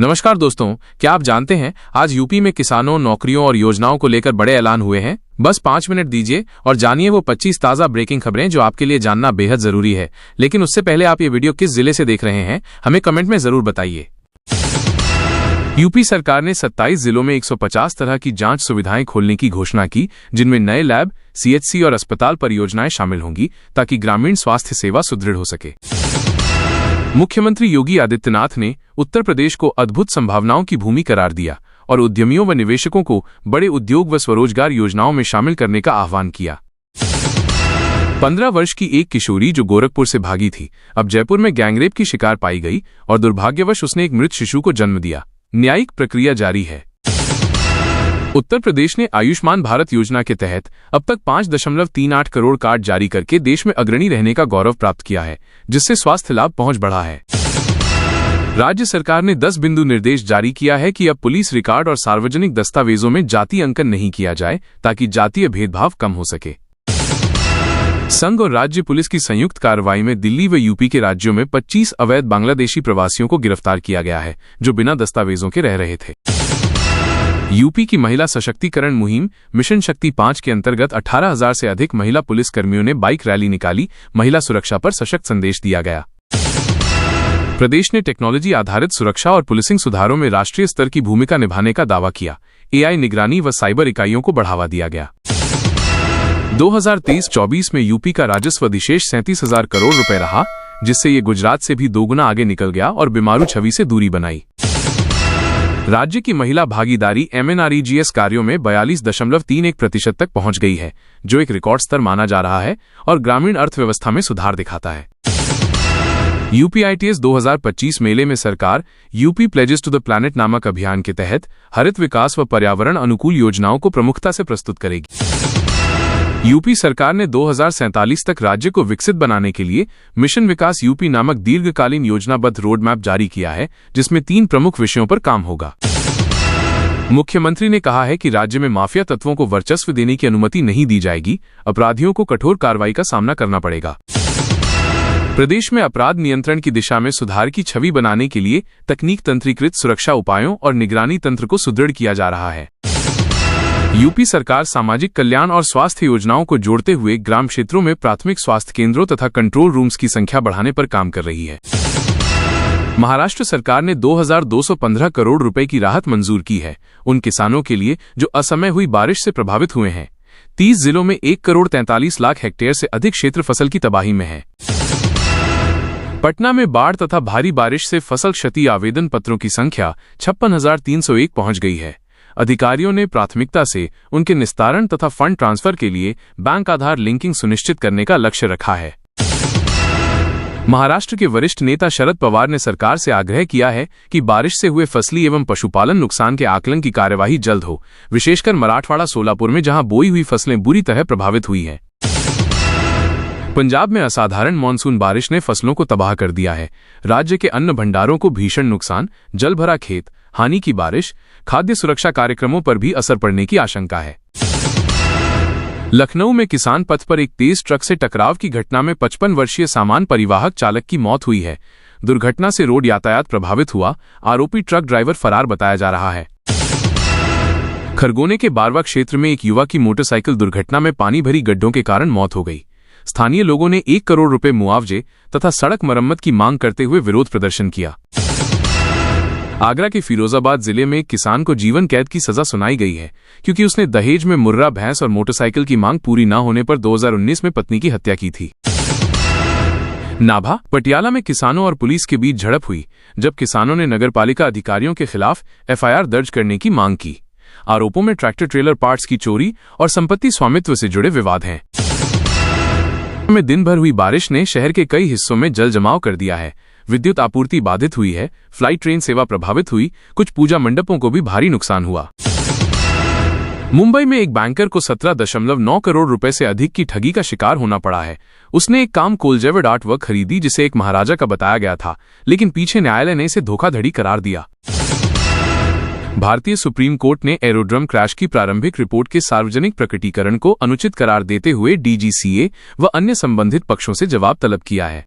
नमस्कार दोस्तों, क्या आप जानते हैं आज यूपी में किसानों, नौकरियों और योजनाओं को लेकर बड़े ऐलान हुए हैं। बस 5 मिनट दीजिए और जानिए वो 25 ताज़ा ब्रेकिंग खबरें जो आपके लिए जानना बेहद जरूरी है। लेकिन उससे पहले आप ये वीडियो किस जिले से देख रहे हैं, हमें कमेंट में जरूर बताइए। यूपी सरकार ने 27 जिलों में 150 तरह की जांच सुविधाएं खोलने की घोषणा की, जिनमें नए लैब, सीएचसी और अस्पताल परियोजनाएं शामिल होंगी ताकि ग्रामीण स्वास्थ्य सेवा सुदृढ़ हो सके। मुख्यमंत्री योगी आदित्यनाथ ने उत्तर प्रदेश को अद्भुत संभावनाओं की भूमि करार दिया और उद्यमियों व निवेशकों को बड़े उद्योग व स्वरोजगार योजनाओं में शामिल करने का आह्वान किया। 15 वर्ष की एक किशोरी जो गोरखपुर से भागी थी, अब जयपुर में गैंगरेप की शिकार पाई गई और दुर्भाग्यवश उसने एक मृत शिशु को जन्म दिया। न्यायिक प्रक्रिया जारी है। उत्तर प्रदेश ने आयुष्मान भारत योजना के तहत अब तक 5.38 करोड़ कार्ड जारी करके देश में अग्रणी रहने का गौरव प्राप्त किया है, जिससे स्वास्थ्य लाभ पहुंच बढ़ा है। राज्य सरकार ने 10 बिंदु निर्देश जारी किया है कि अब पुलिस रिकॉर्ड और सार्वजनिक दस्तावेजों में जाति अंकन नहीं किया जाए ताकि जातीय भेदभाव कम हो सके। संघ और राज्य पुलिस की संयुक्त कार्रवाई में दिल्ली व यूपी के राज्यों में 25 अवैध बांग्लादेशी प्रवासियों को गिरफ्तार किया गया है, जो बिना दस्तावेजों के रह रहे थे। यूपी की महिला सशक्तिकरण मुहिम मिशन शक्ति 5 के अंतर्गत 18,000 से अधिक महिला पुलिसकर्मियों ने बाइक रैली निकाली। महिला सुरक्षा पर सशक्त संदेश दिया गया। प्रदेश ने टेक्नोलॉजी आधारित सुरक्षा और पुलिसिंग सुधारों में राष्ट्रीय स्तर की भूमिका निभाने का दावा किया। एआई निगरानी व साइबर इकाइयों को बढ़ावा दिया गया। 2023-24 में यूपी का राजस्व अधिशेष 37,000 करोड़ रुपए रहा, जिससे ये गुजरात से भी 2 गुना आगे निकल गया और बीमारू छवि से दूरी बनाई। राज्य की महिला भागीदारी एमएनआरईजीएस कार्यों में 42.31% तक पहुंच गई है, जो एक रिकॉर्ड स्तर माना जा रहा है और ग्रामीण अर्थव्यवस्था में सुधार दिखाता है। यूपीआईटीएस 2025 मेले में सरकार UP pledges to the planet नामक अभियान के तहत हरित विकास व पर्यावरण अनुकूल योजनाओं को प्रमुखता से प्रस्तुत करेगी। यूपी सरकार ने 2047 तक राज्य को विकसित बनाने के लिए मिशन विकास यूपी नामक दीर्घकालीन योजनाबद्ध रोडमैप जारी किया है, जिसमें 3 प्रमुख विषयों पर काम होगा। मुख्यमंत्री ने कहा है कि राज्य में माफिया तत्वों को वर्चस्व देने की अनुमति नहीं दी जाएगी। अपराधियों को कठोर कार्रवाई का सामना करना पड़ेगा। प्रदेश में अपराध नियंत्रण की दिशा में सुधार की छवि बनाने के लिए तकनीक तंत्रीकृत सुरक्षा उपायों और निगरानी तंत्र को सुदृढ़ किया जा रहा है। यूपी सरकार सामाजिक कल्याण और स्वास्थ्य योजनाओं को जोड़ते हुए ग्राम क्षेत्रों में प्राथमिक स्वास्थ्य केंद्रों तथा कंट्रोल रूम्स की संख्या बढ़ाने पर काम कर रही है। महाराष्ट्र सरकार ने 2,215 करोड़ रुपए की राहत मंजूर की है उन किसानों के लिए जो असमय हुई बारिश से प्रभावित हुए हैं। 30 जिलों में 1,43,00,000 हेक्टेयर से अधिक क्षेत्र फसल की तबाही में है। पटना में बाढ़ तथा भारी बारिश से फसल क्षति आवेदन पत्रों की संख्या 56,301 पहुंच गई है। अधिकारियों ने प्राथमिकता से उनके निस्तारण तथा फंड ट्रांसफर के लिए बैंक आधार लिंकिंग सुनिश्चित करने का लक्ष्य रखा है। महाराष्ट्र के वरिष्ठ नेता शरद पवार ने सरकार से आग्रह किया है कि बारिश से हुए फसली एवं पशुपालन नुकसान के आकलन की कार्यवाही जल्द हो, विशेषकर मराठवाड़ा सोलापुर में जहां बोई हुई फसलें बुरी तरह प्रभावित हुई हैं। पंजाब में असाधारण मानसून बारिश ने फसलों को तबाह कर दिया है। राज्य के अन्न भंडारों को भीषण नुकसान, जल भरा खेत, हानि की बारिश, खाद्य सुरक्षा कार्यक्रमों पर भी असर पड़ने की आशंका है। लखनऊ में किसान पथ पर एक तेज ट्रक से टकराव की घटना में 55 वर्षीय सामान परिवाहक चालक की मौत हुई है। दुर्घटना से रोड यातायात प्रभावित हुआ। आरोपी ट्रक ड्राइवर फरार बताया जा रहा है। खरगोने के बारवा क्षेत्र में एक युवक की मोटरसाइकिल दुर्घटना में पानी भरी गड्ढों के कारण मौत हो गई। स्थानीय लोगों ने 1 करोड़ रुपए मुआवजे तथा सड़क मरम्मत की मांग करते हुए विरोध प्रदर्शन किया। आगरा के फिरोजाबाद जिले में एक किसान को जीवन कैद की सजा सुनाई गई है, क्योंकि उसने दहेज में मुर्रा भैंस और मोटरसाइकिल की मांग पूरी न होने पर 2019 में पत्नी की हत्या की थी। नाभा, पटियाला में किसानों और पुलिस के बीच झड़प हुई, जब किसानों ने नगरपालिका अधिकारियों के खिलाफ एफआईआर दर्ज करने की मांग की। आरोपों में ट्रैक्टर ट्रेलर पार्ट्स की चोरी और संपत्ति स्वामित्व से जुड़े विवाद हैं। में दिन भर हुई बारिश ने शहर के कई हिस्सों में जल जमाव कर दिया है। विद्युत आपूर्ति बाधित हुई है। फ्लाइट ट्रेन सेवा प्रभावित हुई। कुछ पूजा मंडपों को भी भारी नुकसान हुआ। मुंबई में एक बैंकर को 17.9 करोड़ रुपए से अधिक की ठगी का शिकार होना पड़ा है। उसने एक काम कोलजेवेड आर्टवर्क खरीदी जिसे एक महाराजा का बताया गया था, लेकिन पीछे न्यायालय ने इसे धोखाधड़ी करार दिया। भारतीय सुप्रीम कोर्ट ने एरोड्रम क्रैश की प्रारंभिक रिपोर्ट के सार्वजनिक प्रकटीकरण को अनुचित करार देते हुए डीजीसीए व अन्य संबंधित पक्षों से जवाब तलब किया है।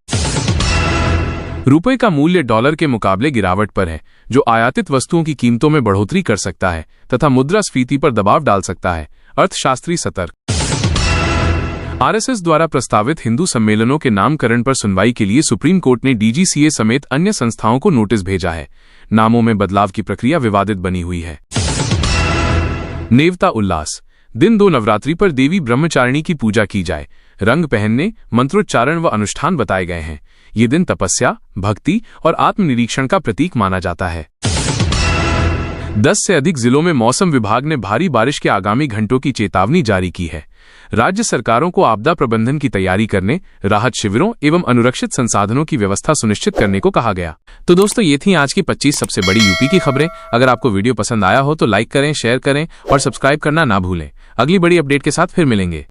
रुपए का मूल्य डॉलर के मुकाबले गिरावट पर है। जो आयातित वस्तुओं की कीमतों में बढ़ोतरी कर सकता है तथा मुद्रास्फीति पर दबाव डाल सकता है। अर्थशास्त्री सतर्क। आरएसएस द्वारा प्रस्तावित हिंदू सम्मेलनों के नामकरण पर सुनवाई के लिए सुप्रीम कोर्ट ने डीजीसीए समेत अन्य संस्थाओं को नोटिस भेजा है। नामों में बदलाव की प्रक्रिया विवादित बनी हुई है। नेवता उल्लास। दिन 2 नवरात्रि पर देवी ब्रह्मचारिणी की पूजा की जाए। रंग पहनने, मंत्रोच्चारण व अनुष्ठान बताए गए हैं। ये दिन तपस्या, भक्ति और आत्मनिरीक्षण का प्रतीक माना जाता है। 10 से अधिक जिलों में मौसम विभाग ने भारी बारिश के आगामी घंटों की चेतावनी जारी की है। राज्य सरकारों को आपदा प्रबंधन की तैयारी करने, राहत शिविरों एवं अनुरक्षित संसाधनों की व्यवस्था सुनिश्चित करने को कहा गया। तो दोस्तों, ये थी आज की 25 सबसे बड़ी यूपी की खबरें। अगर आपको वीडियो पसंद आया हो तो लाइक करें, शेयर करें और सब्सक्राइब करना ना भूलें। अगली बड़ी अपडेट के साथ फिर मिलेंगे।